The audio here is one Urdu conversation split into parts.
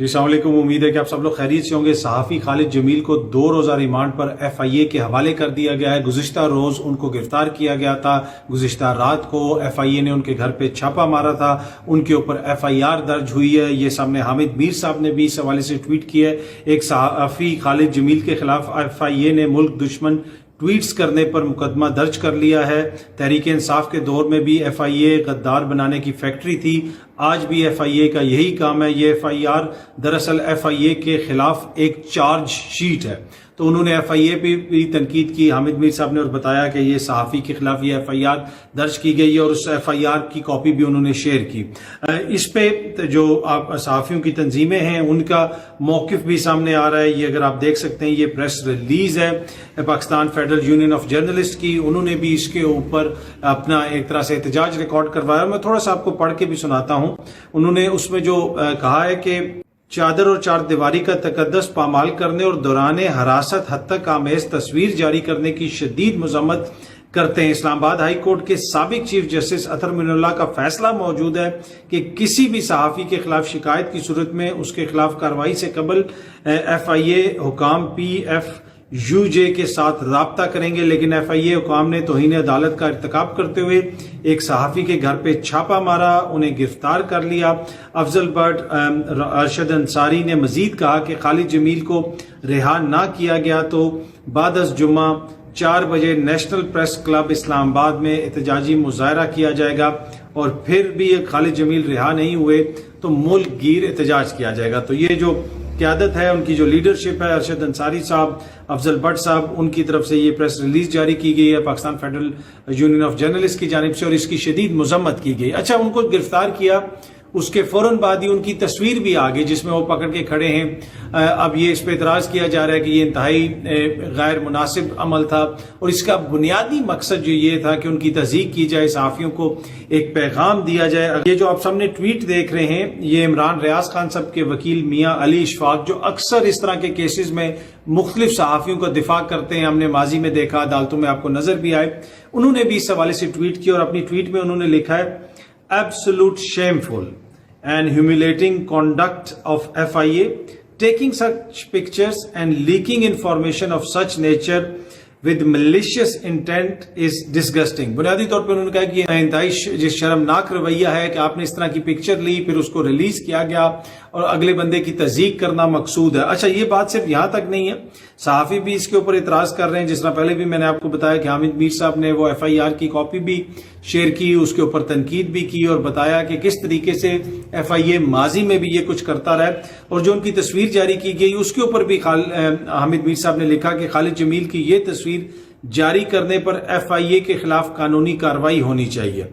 جی السلام علیکم، امید ہے کہ آپ سب لوگ خیریت سے ہوں گے۔ صحافی خالد جمیل کو 2 روزہ ریمانڈ پر FIA کے حوالے کر دیا گیا ہے۔ گزشتہ روز ان کو گرفتار کیا گیا تھا۔ گزشتہ رات کو FIA نے ان کے گھر پہ چھاپا مارا تھا، ان کے اوپر FIR درج ہوئی ہے۔ یہ سامنے حامد میر صاحب نے بھی اس حوالے سے ٹویٹ کیا ہے۔ ایک صحافی خالد جمیل کے خلاف FIA نے ملک دشمن ٹویٹس کرنے پر مقدمہ درج کر لیا ہے۔ تحریک انصاف کے دور میں بھی FIA غدار بنانے کی فیکٹری تھی، آج بھی FIA کا یہی کام ہے۔ یہ FIR دراصل FIA کے خلاف ایک چارج شیٹ ہے، تو انہوں نے FIA پہ بھی تنقید کی حامد میر صاحب نے، اور بتایا کہ یہ صحافی کے خلاف یہ FIR درج کی گئی ہے، اور اس FIR کی کاپی بھی انہوں نے شیئر کی۔ اس پہ جو صحافیوں کی تنظیمیں ہیں ان کا موقف بھی سامنے آ رہا ہے۔ یہ اگر آپ دیکھ سکتے ہیں، یہ پریس ریلیز ہے Pakistan federal union of journalist کی، انہوں نے بھی اس کے اوپر اپنا ایک طرح سے احتجاج ریکارڈ کروایا۔ میں تھوڑا سا آپ کو پڑھ کے بھی سناتا ہوں۔ انہوں نے اس میں جو کہا ہے کہ چادر اور چار دیواری کا تقدس پامال کرنے اور دوران حراست حد تک آمیز تصویر جاری کرنے کی شدید مذمت کرتے ہیں۔ اسلام آباد ہائی کورٹ کے سابق چیف جسٹس اطہر من اللہ کا فیصلہ موجود ہے کہ کسی بھی صحافی کے خلاف شکایت کی صورت میں اس کے خلاف کارروائی سے قبل FIA حکام PFUJ کے ساتھ رابطہ کریں گے، لیکن FIA حکام نے توہین عدالت کا ارتکاب کرتے ہوئے ایک صحافی کے گھر پہ چھاپا مارا، انہیں گرفتار کر لیا۔ افضل بٹ ارشد انصاری نے مزید کہا کہ خالد جمیل کو رہا نہ کیا گیا تو بعد از جمعہ 4 بجے نیشنل پریس کلب اسلام آباد میں احتجاجی مظاہرہ کیا جائے گا، اور پھر بھی خالد جمیل رہا نہیں ہوئے تو ملک گیر احتجاج کیا جائے گا۔ تو یہ جو قیادت ہے، ان کی جو لیڈرشپ ہے، ارشد انصاری صاحب، افضل بٹ صاحب، ان کی طرف سے یہ پریس ریلیز جاری کی گئی ہے Pakistan federal union of journalist کی جانب سے، اور اس کی شدید مذمت کی گئی۔ اچھا، ان کو گرفتار کیا، اس کے فوراً بعد ہی ان کی تصویر بھی آ گئی جس میں وہ پکڑ کے کھڑے ہیں۔ اب یہ اس پہ اعتراض کیا جا رہا ہے کہ یہ انتہائی غیر مناسب عمل تھا، اور اس کا بنیادی مقصد جو یہ تھا کہ ان کی تذییق کی جائے، صحافیوں کو ایک پیغام دیا جائے۔ یہ جو آپ سامنے ٹویٹ دیکھ رہے ہیں، یہ عمران ریاض خان صاحب کے وکیل میاں علی اشفاق، جو اکثر اس طرح کے کیسز میں مختلف صحافیوں کا دفاع کرتے ہیں، ہم نے ماضی میں دیکھا، عدالتوں میں آپ کو نظر بھی آئے، انہوں نے بھی اس حوالے سے ٹویٹ کیا، اور اپنی ٹویٹ میں انہوں نے لکھا ہے absolute shameful and humiliating conduct of FIA taking such pictures and leaking information of such nature with malicious intent is disgusting۔ بنیادی طور پر انہوں نے کہا کہ یہ انتہائی شرمناک رویہ ہے کہ آپ نے اس طرح کی پکچر لی، پھر اس کو ریلیز کیا گیا اور اگلے بندے کی تذییق کرنا مقصود ہے۔ اچھا، یہ بات صرف یہاں تک نہیں ہے، صحافی بھی اس کے اوپر اعتراض کر رہے ہیں۔ جس طرح پہلے بھی میں نے آپ کو بتایا کہ حامد میر صاحب نے وہ FIR کی کاپی بھی شیئر کی، اس کے اوپر تنقید بھی کی، اور بتایا کہ کس طریقے سے FIA ماضی میں بھی یہ کچھ کرتا رہا، اور جو ان کی تصویر جاری کی گئی اس کے اوپر بھی حامد میر صاحب نے لکھا کہ خالد جمیل کی یہ تصویر جاری کرنے پر FIA کے خلاف قانونی کارروائی ہونی چاہیے۔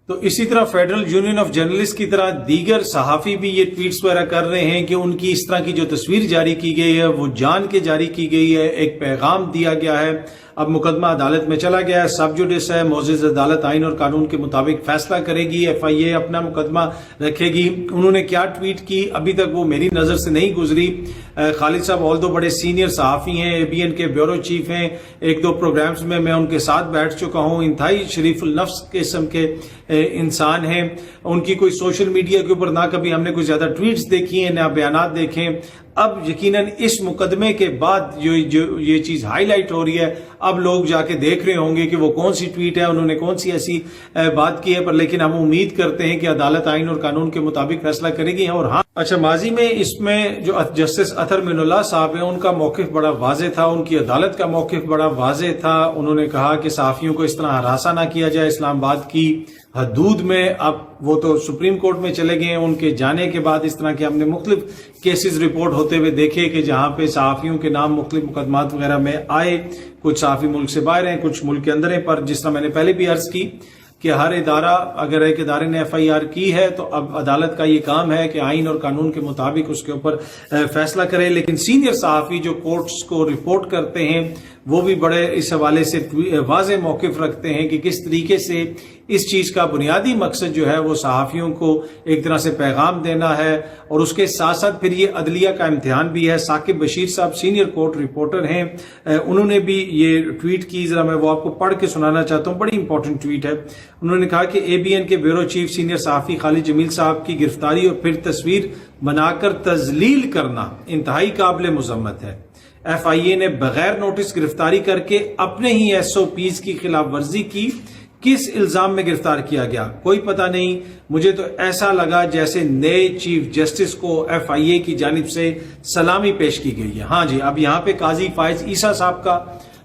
تو اسی طرح فیڈرل یونین آف جرنلسٹ کی طرح دیگر صحافی بھی یہ ٹویٹس وغیرہ کر رہے ہیں کہ ان کی اس طرح کی جو تصویر جاری کی گئی ہے وہ جان کے جاری کی گئی ہے، ایک پیغام دیا گیا ہے۔ اب مقدمہ عدالت میں چلا گیا ہے، سب جوڈس ہے، معزز عدالت آئین اور قانون کے مطابق فیصلہ کرے گی، FIA اپنا مقدمہ رکھے گی۔ انہوں نے کیا ٹویٹ کی ابھی تک وہ میری نظر سے نہیں گزری۔ خالد صاحب آل دو بڑے سینئر صحافی ہیں، ABN کے بیورو چیف ہیں، 1-2 پروگرامز میں ان کے ساتھ بیٹھ چکا ہوں، انتہائی شریف النفس قسم کے انسان ہیں۔ ان کی کوئی سوشل میڈیا کے اوپر نہ کبھی ہم نے کوئی زیادہ ٹویٹس دیکھی ہیں، نہ بیانات دیکھیں۔ اب یقیناً اس مقدمے کے بعد جو یہ چیز ہائی لائٹ ہو رہی ہے، اب لوگ جا کے دیکھ رہے ہوں گے کہ وہ کون سی ٹویٹ ہے، انہوں نے کون سی ایسی بات کی ہے، پر لیکن ہم امید کرتے ہیں کہ عدالت آئین اور قانون کے مطابق فیصلہ کرے گی۔ اور ہاں، اچھا، ماضی میں اس میں جو جسٹس اطہر من اللہ صاحب ہیں، ان کا موقف بڑا واضح تھا، ان کی عدالت کا موقف بڑا واضح تھا۔ انہوں نے کہا کہ صحافیوں کو اس طرح ہراساں نہ کیا جائے اسلام آباد کی حدود میں۔ اب وہ تو سپریم کورٹ میں چلے گئے ہیں، ان کے جانے کے بعد اس طرح کے ہم نے مختلف کیسز رپورٹ ہوتے ہوئے دیکھے کہ جہاں پہ صحافیوں کے نام مختلف مقدمات وغیرہ میں آئے، کچھ صحافی ملک سے باہر ہیں، کچھ ملک کے اندر ہیں، پر جس طرح میں نے پہلے بھی عرض کی کہ ہر ادارہ، اگر ایک ادارے نے FIR کی ہے تو اب عدالت کا یہ کام ہے کہ آئین اور قانون کے مطابق اس کے اوپر فیصلہ کرے۔ لیکن سینئر صحافی جو کورٹس کو رپورٹ کرتے ہیں، وہ بھی بڑے اس حوالے سے واضح موقف رکھتے ہیں کہ کس طریقے سے اس چیز کا بنیادی مقصد جو ہے وہ صحافیوں کو ایک طرح سے پیغام دینا ہے، اور اس کے ساتھ ساتھ پھر یہ عدلیہ کا امتحان بھی ہے۔ ثاقب بشیر صاحب سینئر کورٹ رپورٹر ہیں، انہوں نے بھی یہ ٹویٹ کی، ذرا میں وہ آپ کو پڑھ کے سنانا چاہتا ہوں، بڑی امپورٹنٹ ٹویٹ ہے۔ انہوں نے کہا کہ اے بی این کے بیورو چیف سینئر صحافی خالد جمیل صاحب کی گرفتاری اور پھر تصویر بنا کر تذلیل کرنا انتہائی قابل مذمت ہے۔ ایف آئی اے نے بغیر نوٹس گرفتاری کر کے اپنے ہی ایس او پیز کی خلاف ورزی کی، کس الزام میں گرفتار کیا گیا کوئی پتہ نہیں۔ مجھے تو ایسا لگا جیسے نئے چیف جسٹس کو ایف آئی اے کی جانب سے سلامی پیش کی گئی ہے۔ ہاں جی، اب یہاں پہ قاضی فائز عیسیٰ صاحب کا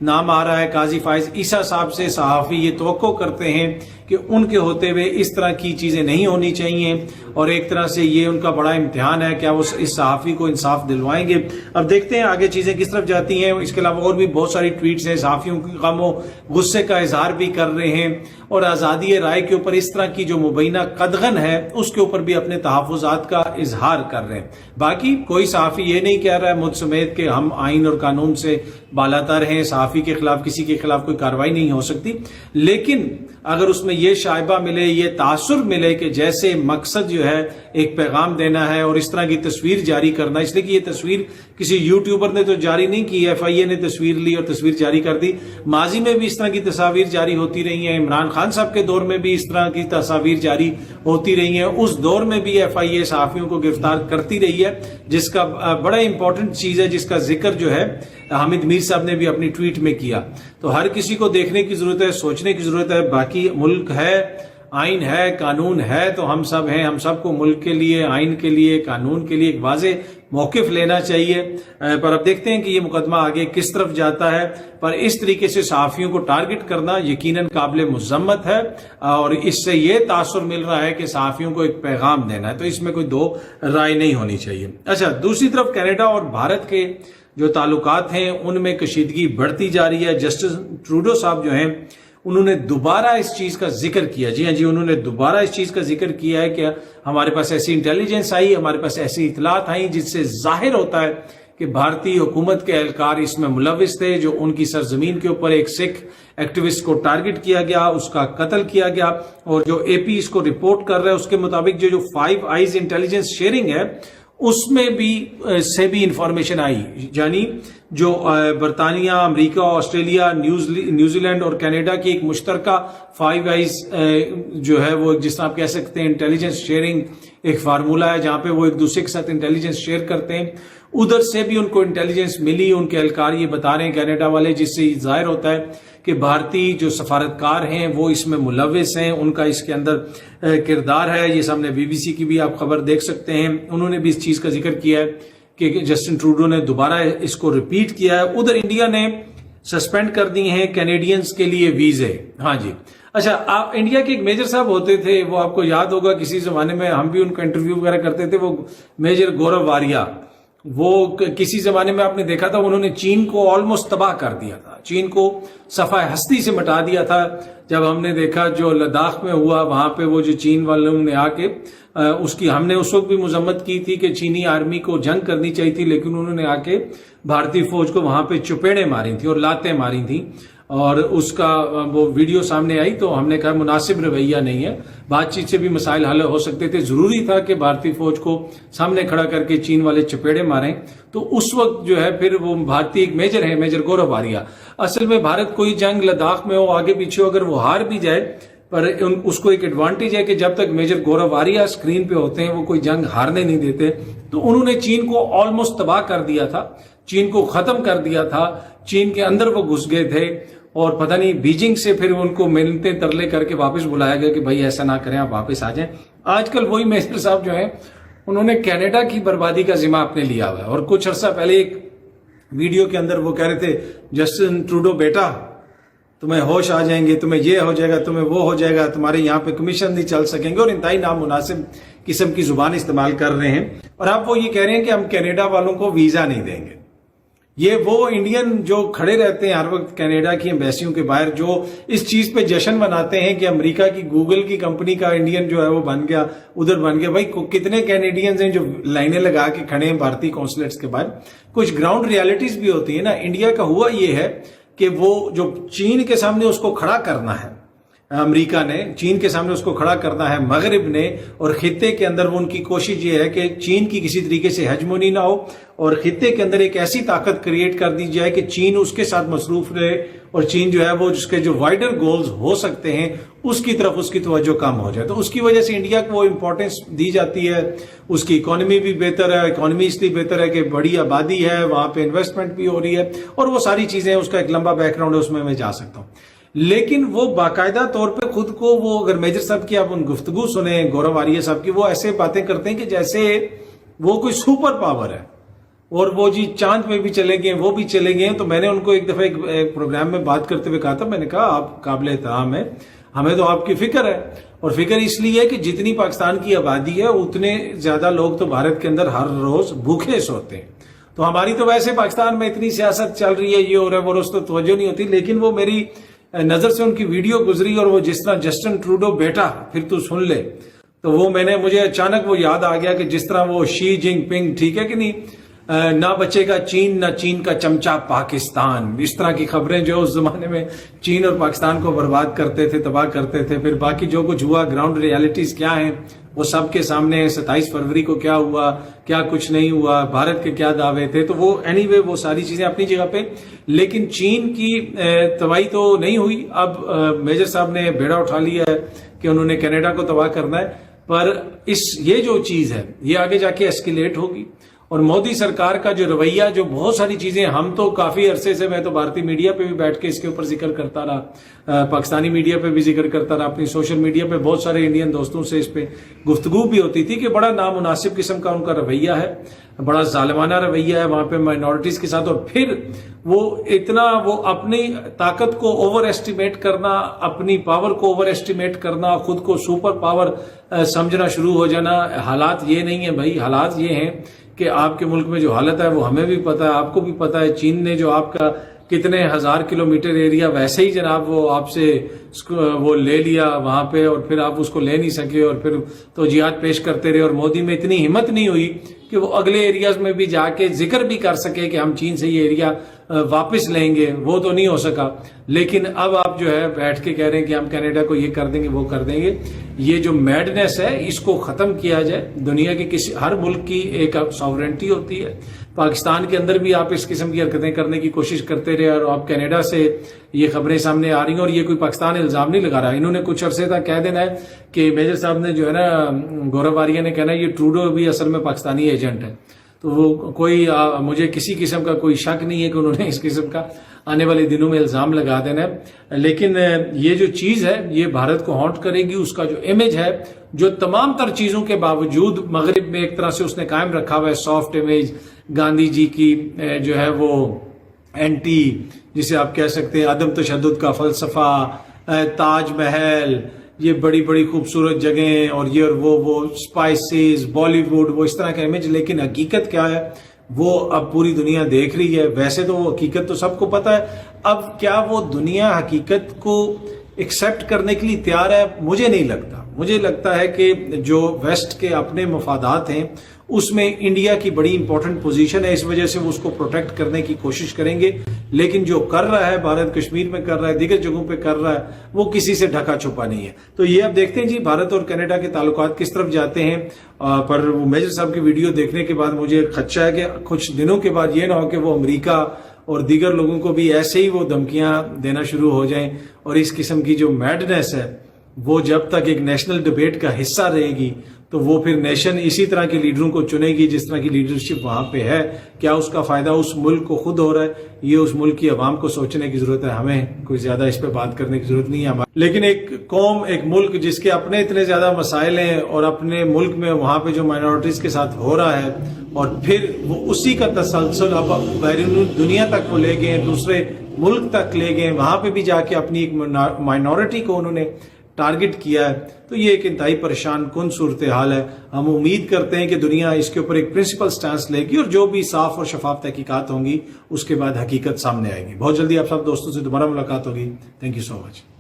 نام آ رہا ہے۔ قاضی فائز عیسیٰ صاحب سے صحافی یہ توقع کرتے ہیں کہ ان کے ہوتے ہوئے اس طرح کی چیزیں نہیں ہونی چاہیے، اور ایک طرح سے یہ ان کا بڑا امتحان ہے، کیا وہ اس صحافی کو انصاف دلوائیں گے۔ اب دیکھتے ہیں آگے چیزیں کس طرف جاتی ہیں۔ اس کے علاوہ اور بھی بہت ساری ٹویٹس ہیں، صحافیوں کی غم و غصے کا اظہار بھی کر رہے ہیں، اور آزادی رائے کے اوپر اس طرح کی جو مبینہ قدغن ہے اس کے اوپر بھی اپنے تحفظات کا اظہار کر رہے ہیں۔ باقی کوئی صحافی یہ نہیں کہہ رہا ہے مجھ سمیت کہ ہم آئین اور قانون سے بالاتر ہیں، صحافی کے خلاف کسی کے خلاف کوئی کارروائی نہیں ہو سکتی، لیکن اگر اس میں یہ شائبہ ملے، یہ تاثر ملے کہ جیسے مقصد جو ہے ایک پیغام دینا ہے اور اس طرح کی تصویر جاری کرنا، اس لیے کہ یہ تصویر کسی یوٹیوبر نے تو جاری نہیں کی، ایف آئی اے نے تصویر لی اور تصویر جاری کر دی۔ ماضی میں بھی اس طرح کی تصاویر جاری ہوتی رہی ہیں، عمران خان صاحب کے دور میں بھی اس طرح کی تصاویر جاری ہوتی رہی ہیں، اس دور میں بھی ایف آئی اے صحافیوں کو گرفتار کرتی رہی ہے، جس کا بڑا امپورٹنٹ چیز ہے، جس کا ذکر جو ہے حامد میر صاحب نے بھی اپنی ٹویٹ میں کیا۔ تو ہر کسی کو دیکھنے کی ضرورت ہے، سوچنے کی ضرورت ہے۔ باقی ملک ہے، آئین ہے، قانون ہے، تو ہم سب ہیں، ہم سب کو ملک کے لیے، آئین کے لیے، قانون کے لیے ایک واضح موقف لینا چاہیے۔ پر اب دیکھتے ہیں کہ یہ مقدمہ آگے کس طرف جاتا ہے، پر اس طریقے سے صحافیوں کو ٹارگٹ کرنا یقیناً قابل مذمت ہے، اور اس سے یہ تاثر مل رہا ہے کہ صحافیوں کو ایک پیغام دینا ہے، تو اس میں کوئی دو رائے نہیں ہونی چاہیے۔ اچھا، دوسری طرف کینیڈا اور بھارت کے جو تعلقات ہیں ان میں کشیدگی بڑھتی جا رہی ہے۔ جسٹس ٹروڈو صاحب جو ہیں انہوں نے دوبارہ اس چیز کا ذکر کیا، جی ہاں جی، انہوں نے دوبارہ اس چیز کا ذکر کیا ہے کہ ہمارے پاس ایسی انٹیلیجنس آئی، ہمارے پاس ایسی اطلاعات آئیں جس سے ظاہر ہوتا ہے کہ بھارتی حکومت کے اہلکار اس میں ملوث تھے، جو ان کی سرزمین کے اوپر ایک سکھ ایکٹیوسٹ کو ٹارگٹ کیا گیا، اس کا قتل کیا گیا، اور جو اے پی اس کو رپورٹ کر رہا ہے اس کے مطابق جو 5 آئیز انٹیلیجنس شیئرنگ ہے اس میں بھی سے بھی انفارمیشن آئی، یعنی جو برطانیہ، امریکہ، آسٹریلیا، نیوزی لینڈ اور کینیڈا کی ایک مشترکہ 5 آئیز جو ہے وہ جس طرح آپ کہہ سکتے ہیں انٹیلیجنس شیئرنگ ایک فارمولہ ہے جہاں پہ وہ ایک دوسرے کے ساتھ انٹیلیجنس شیئر کرتے ہیں، ادھر سے بھی ان کو انٹیلیجنس ملی، ان کے اہلکار یہ بتا رہے ہیں کینیڈا والے، جس سے ظاہر ہوتا ہے کہ بھارتی جو سفارتکار ہیں وہ اس میں ملوث ہیں، ان کا اس کے اندر کردار ہے۔ یہ سامنے بی بی سی کی بھی آپ خبر دیکھ سکتے ہیں، انہوں نے بھی اس چیز کا ذکر کیا ہے کہ جسٹن ٹروڈو نے دوبارہ اس کو ریپیٹ کیا ہے۔ ادھر انڈیا نے سسپینڈ کر دی ہیں کینیڈینز کے لیے ویزے۔ ہاں جی، اچھا، آپ انڈیا کے ایک میجر صاحب ہوتے تھے، وہ آپ کو یاد ہوگا کسی زمانے میں ہم بھی ان کا انٹرویو وغیرہ کرتے تھے، وہ میجر گورو واریہ، وہ کسی زمانے میں آپ نے دیکھا تھا انہوں نے چین کو آلموسٹ تباہ کر دیا تھا، چین کو صفحہ ہستی سے مٹا دیا تھا۔ جب ہم نے دیکھا جو لداخ میں ہوا، وہاں پہ وہ جو چین والوں نے آ کے اس کی ہم نے اس وقت بھی مذمت کی تھی کہ چینی آرمی کو جنگ کرنی چاہیے تھی، لیکن انہوں نے آ کے بھارتی فوج کو وہاں پہ چپیڑیں ماری تھیں اور لاتیں ماری تھیں، اور اس کا وہ ویڈیو سامنے آئی تو ہم نے کہا مناسب رویہ نہیں ہے، بات چیت سے بھی مسائل حل ہو سکتے تھے، ضروری تھا کہ بھارتی فوج کو سامنے کھڑا کر کے چین والے چپیڑے ماریں۔ تو اس وقت جو ہے پھر وہ بھارتی ایک میجر ہے، میجر گورو واریہ، اصل میں بھارت کوئی جنگ لداخ میں ہو آگے پیچھے ہو، اگر وہ ہار بھی جائے پر اس کو ایک ایڈوانٹیج ہے کہ جب تک میجر گورو واریہ اسکرین پہ ہوتے ہیں وہ کوئی جنگ ہارنے نہیں دیتے، تو انہوں نے چین کو آلموسٹ تباہ کر دیا تھا، چین کو ختم کر دیا تھا، چین کے اندر وہ گھس گئے تھے، اور پتہ نہیں بیجنگ سے پھر ان کو منتیں ترلے کر کے واپس بلایا گیا کہ بھائی ایسا نہ کریں، آپ واپس آ جائیں۔ آج کل وہی میجر صاحب جو ہیں انہوں نے کینیڈا کی بربادی کا ذمہ اپنے لیا ہوا ہے، اور کچھ عرصہ پہلے ایک ویڈیو کے اندر وہ کہہ رہے تھے جسٹن ٹروڈو بیٹا تمہیں ہوش آ جائیں گے، تمہیں یہ ہو جائے گا، تمہیں وہ ہو جائے گا، تمہارے یہاں پہ کمیشن نہیں چل سکیں گے، اور انتہائی نامناسب قسم کی زبان استعمال کر رہے ہیں۔ اور آپ وہ یہ کہہ رہے ہیں کہ ہم کینیڈا والوں کو ویزا نہیں دیں گے۔ یہ وہ انڈین جو کھڑے رہتے ہیں ہر وقت کینیڈا کی ایمبیسیوں کے باہر، جو اس چیز پہ جشن مناتے ہیں کہ امریکہ کی گوگل کی کمپنی کا انڈین جو ہے وہ بن گیا، ادھر بن گیا۔ بھائی کتنے کینیڈینز ہیں جو لائنیں لگا کے کھڑے ہیں بھارتی کونسلیٹس کے باہر۔ کچھ گراؤنڈ ریالٹیز بھی ہوتی ہیں نا۔ انڈیا کا ہوا یہ ہے کہ وہ جو چین کے سامنے اس کو کھڑا کرنا ہے، امریکہ نے چین کے سامنے اس کو کھڑا کرنا ہے، مغرب نے، اور خطے کے اندر وہ ان کی کوشش یہ ہے کہ چین کی کسی طریقے سے ہیجمونی نہ ہو اور خطے کے اندر ایک ایسی طاقت کریٹ کر دی جائے کہ چین اس کے ساتھ مصروف رہے اور چین جو ہے وہ جس کے جو وائڈر گولز ہو سکتے ہیں اس کی طرف اس کی توجہ کم ہو جائے. تو اس کی وجہ سے انڈیا کو وہ امپورٹنس دی جاتی ہے. اس کی اکانومی بھی بہتر ہے، اکانومی اس لیے بہتر ہے کہ بڑی آبادی ہے، وہاں پہ انویسٹمنٹ بھی ہو رہی ہے اور وہ ساری چیزیں، اس کا ایک لمبا بیک گراؤنڈ ہے، اس میں جا سکتا ہوں. لیکن وہ باقاعدہ طور پہ خود کو، وہ اگر میجر صاحب کی آپ ان گفتگو سنیں، گورو آریہ صاحب کی، وہ ایسے باتیں کرتے ہیں کہ جیسے وہ کوئی سپر پاور ہے اور وہ جی چاند پہ بھی چلے گئے، وہ بھی چلے گئے. تو میں نے ان کو ایک دفعہ ایک پروگرام میں بات کرتے ہوئے کہا تھا، میں نے کہا آپ قابل احترام ہیں، ہمیں تو آپ کی فکر ہے، اور فکر اس لیے ہے کہ جتنی پاکستان کی آبادی ہے اتنے زیادہ لوگ تو بھارت کے اندر ہر روز بھوکے سوتے ہیں. تو ہماری تو ویسے پاکستان میں اتنی سیاست چل رہی ہے، یہ ہو رہا ہے وہ روز، تو توجہ نہیں ہوتی. لیکن وہ میری نظر سے ان کی ویڈیو گزری اور وہ جس طرح جسٹن ٹروڈو بیٹا پھر تو سن لے، تو وہ مجھے اچانک وہ یاد آ گیا کہ جس طرح وہ شی جنگ پنگ، ٹھیک ہے کہ نہیں، نہ بچے گا چین نہ چین کا چمچہ پاکستان، اس طرح کی خبریں جو اس زمانے میں چین اور پاکستان کو برباد کرتے تھے، تباہ کرتے تھے. پھر باقی جو کچھ ہوا، گراؤنڈ ریالٹیز کیا ہیں وہ سب کے سامنے ہے. 27 فروری کو کیا ہوا، کیا کچھ نہیں ہوا، بھارت کے کیا دعوے تھے. تو وہ اینی وے وہ ساری چیزیں اپنی جگہ پہ. لیکن چین کی تباہی تو نہیں ہوئی. اب میجر صاحب نے بیڑا اٹھا لیا ہے کہ انہوں نے کینیڈا کو تباہ کرنا ہے، پر یہ جو چیز ہے یہ آگے جا کے ایسکیلیٹ ہوگی. اور مودی سرکار کا جو رویہ، جو بہت ساری چیزیں، ہم تو کافی عرصے سے، میں تو بھارتی میڈیا پہ بھی بیٹھ کے اس کے اوپر ذکر کرتا رہا، پاکستانی میڈیا پہ بھی ذکر کرتا رہا، اپنی سوشل میڈیا پہ بہت سارے انڈین دوستوں سے اس پہ گفتگو بھی ہوتی تھی کہ بڑا نامناسب قسم کا ان کا رویہ ہے، بڑا ظالمانہ رویہ ہے وہاں پہ مائنورٹیز کے ساتھ. اور پھر وہ اتنا، وہ اپنی طاقت کو اوور ایسٹیمیٹ کرنا، اپنی پاور کو اوور ایسٹیمیٹ کرنا، خود کو سپر پاور سمجھنا شروع ہو جانا. حالات یہ نہیں ہیں بھائی، حالات یہ ہیں کہ آپ کے ملک میں جو حالت ہے وہ ہمیں بھی پتا ہے، آپ کو بھی پتا ہے. چین نے جو آپ کا کتنے ہزار کلومیٹر ایریا ویسے ہی جناب وہ آپ سے وہ لے لیا وہاں پہ، اور پھر آپ اس کو لے نہیں سکے اور پھر توجیہات پیش کرتے رہے. اور مودی میں اتنی ہمت نہیں ہوئی کہ وہ اگلے ایریاز میں بھی جا کے ذکر بھی کر سکے کہ ہم چین سے یہ ایریا واپس لیں گے، وہ تو نہیں ہو سکا. لیکن اب آپ جو ہے بیٹھ کے کہہ رہے ہیں کہ ہم کینیڈا کو یہ کر دیں گے، وہ کر دیں گے. یہ جو میڈنس ہے اس کو ختم کیا جائے. دنیا کے کسی ہر ملک کی ایک ساورنٹی ہوتی ہے. پاکستان کے اندر بھی آپ اس قسم کی حرکتیں کرنے کی کوشش کرتے رہے، اور آپ کینیڈا سے یہ خبریں سامنے آ رہی ہیں. اور یہ کوئی پاکستان الزام نہیں لگا رہا، انہوں نے کچھ عرصے تک کہہ دینا ہے کہ میجر صاحب نے جو ہے نا، گورو آریہ نے کہنا ہے یہ ٹروڈو بھی اصل میں پاکستانی ایجنٹ ہے. تو وہ کوئی مجھے کسی قسم کا کوئی شک نہیں ہے کہ انہوں نے اس قسم کا آنے والے دنوں میں الزام لگا دینا ہے. لیکن یہ جو چیز ہے یہ بھارت کو ہانٹ کرے گی. اس کا جو امیج ہے، جو تمام تر چیزوں کے باوجود مغرب میں ایک طرح سے اس نے قائم رکھا ہوا ہے، سافٹ امیج گاندھی جی کی جو ہے وہ اینٹی، جسے آپ کہہ سکتے ہیں عدم تشدد کا فلسفہ، تاج محل، یہ بڑی بڑی خوبصورت جگہیں، اور یہ اور وہ اسپائسز، بالی ووڈ، وہ اس طرح کا امیج. لیکن حقیقت کیا ہے وہ اب پوری دنیا دیکھ رہی ہے. ویسے تو وہ حقیقت تو سب کو پتا ہے، اب کیا وہ دنیا حقیقت کو ایکسیپٹ کرنے کے لیے تیار ہے؟ مجھے نہیں لگتا. مجھے لگتا ہے کہ جو ویسٹ کے اپنے مفادات ہیں اس میں انڈیا کی بڑی امپورٹنٹ پوزیشن ہے، اس وجہ سے وہ اس کو پروٹیکٹ کرنے کی کوشش کریں گے. لیکن جو کر رہا ہے بھارت، کشمیر میں کر رہا ہے، دیگر جگہوں پہ کر رہا ہے، وہ کسی سے ڈھکا چھپا نہیں ہے. تو یہ اب دیکھتے ہیں جی بھارت اور کینیڈا کے تعلقات کس طرف جاتے ہیں. پر وہ میجر صاحب کی ویڈیو دیکھنے کے بعد مجھے خدشہ ہے کہ کچھ دنوں کے بعد یہ نہ ہو کہ وہ امریکہ اور دیگر لوگوں کو بھی ایسے ہی وہ دھمکیاں دینا شروع ہو جائیں. اور اس قسم کی جو میڈنس ہے وہ جب تک ایک نیشنل ڈیبیٹ کا حصہ رہے گی تو وہ پھر نیشن اسی طرح کے لیڈروں کو چنے گی جس طرح کی لیڈرشپ وہاں پہ ہے. کیا اس کا فائدہ اس ملک کو خود ہو رہا ہے؟ یہ اس ملک کی عوام کو سوچنے کی ضرورت ہے. ہمیں کوئی زیادہ اس پہ بات کرنے کی ضرورت نہیں ہے. لیکن ایک قوم، ایک ملک جس کے اپنے اتنے زیادہ مسائل ہیں، اور اپنے ملک میں وہاں پہ جو مائنورٹیز کے ساتھ ہو رہا ہے، اور پھر وہ اسی کا تسلسل اب بیرون دنیا تک وہ لے گئے، دوسرے ملک تک لے گئے، وہاں پہ بھی جا کے اپنی ایک مائنورٹی کو انہوں نے ٹارگٹ کیا ہے. تو یہ ایک انتہائی پریشان کن صورتحال ہے. ہم امید کرتے ہیں کہ دنیا اس کے اوپر ایک پرنسپل سٹانس لے گی، اور جو بھی صاف اور شفاف تحقیقات ہوں گی اس کے بعد حقیقت سامنے آئے گی. بہت جلدی آپ سب دوستوں سے دوبارہ ملاقات ہوگی. Thank you so much.